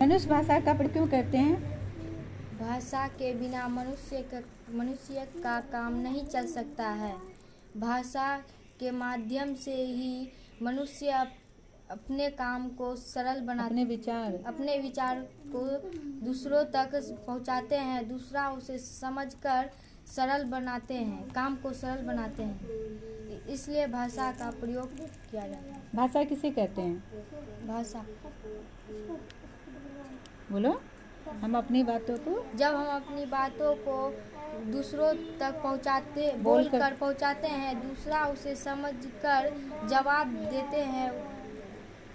मनुष्य भाषा का प्रयोग क्यों करते हैं? भाषा के बिना मनुष्य का काम नहीं चल सकता है। भाषा के माध्यम से ही मनुष्य अपने काम को सरल बनाते, अपने विचार को दूसरों तक पहुंचाते हैं, दूसरा उसे समझकर सरल बनाते हैं, काम को सरल बनाते हैं। इसलिए भाषा का प्रयोग किया जाता है। भाषा किसे कहते हैं? भाषा बोलो। हम अपनी बातों को जब हम अपनी बातों को दूसरों तक बोलकर पहुंचाते हैं, दूसरा उसे समझकर जवाब देते हैं,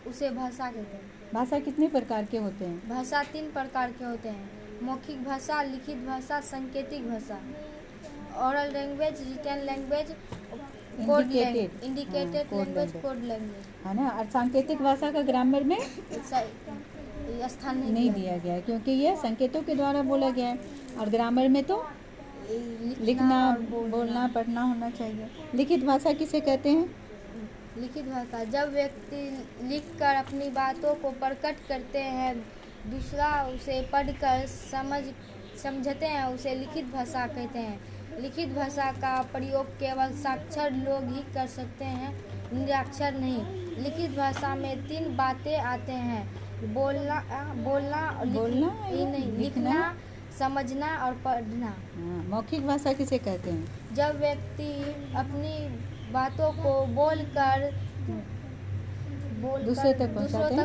उसे भाषा कहते हैं। भाषा कितने प्रकार के होते हैं? भाषा 3 प्रकार के होते हैं: मौखिक भाषा, लिखित भाषा, सांकेतिक भाषा। Oral language, written language, indicated language, code language, है ना। और सांकेतिक भाषा का ग्रामर में स्थान नहीं दिया गया है, क्योंकि ये संकेतों के द्वारा बोला गया है। और ग्रामर में तो लिखना, बोलना, पढ़ना होना चाहिए। लिखित भाषा किसे कहते हैं? लिखित भाषा जब व्यक्ति लिखकर अपनी बातों को प्रकट करते हैं, दूसरा उसे पढ़कर समझते हैं, उसे लिखित भाषा कहते हैं। लिखित भाषा का प्रयोग केवल साक्षर लोग ही कर सकते हैं, निरक्षर नहीं। लिखित भाषा में 3 बातें आते हैं: लिखना, समझना और पढ़ना। मौखिक भाषा किसे कहते हैं? जब व्यक्ति अपनी बातों को बोलकर दूसरे तक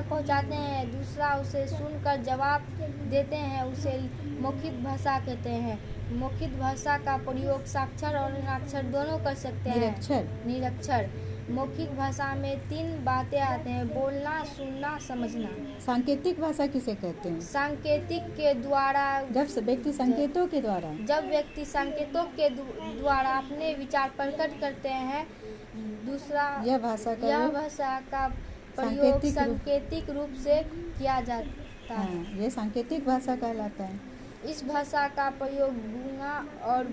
पहुंचाते हैं, दूसरा उसे सुनकर जवाब देते हैं, उसे मौखिक भाषा कहते हैं। मौखिक भाषा का प्रयोग साक्षर और निरक्षर दोनों कर सकते हैं। निरक्षर। मौखिक भाषा में 3 बातें आते हैं: बोलना, सुनना, समझना। सांकेतिक भाषा किसे कहते हैं? सांकेतिक के द्वारा जब व्यक्ति संकेतों के द्वारा अपने विचार प्रकट करते हैं, दूसरा यह भाषा का प्रयोग सांकेतिक रूप से किया जाता है। ये सांकेतिक भाषा कहलाता है। इस भाषा का प्रयोग गूंगा और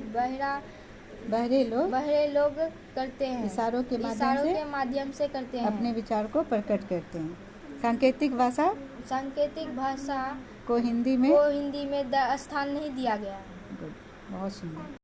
बहरे लोग करते हैं। इशारों के माध्यम से करते हैं, अपने विचार को प्रकट करते हैं। सांकेतिक भाषा को हिंदी में स्थान नहीं दिया गया है। बहुत सुंदर।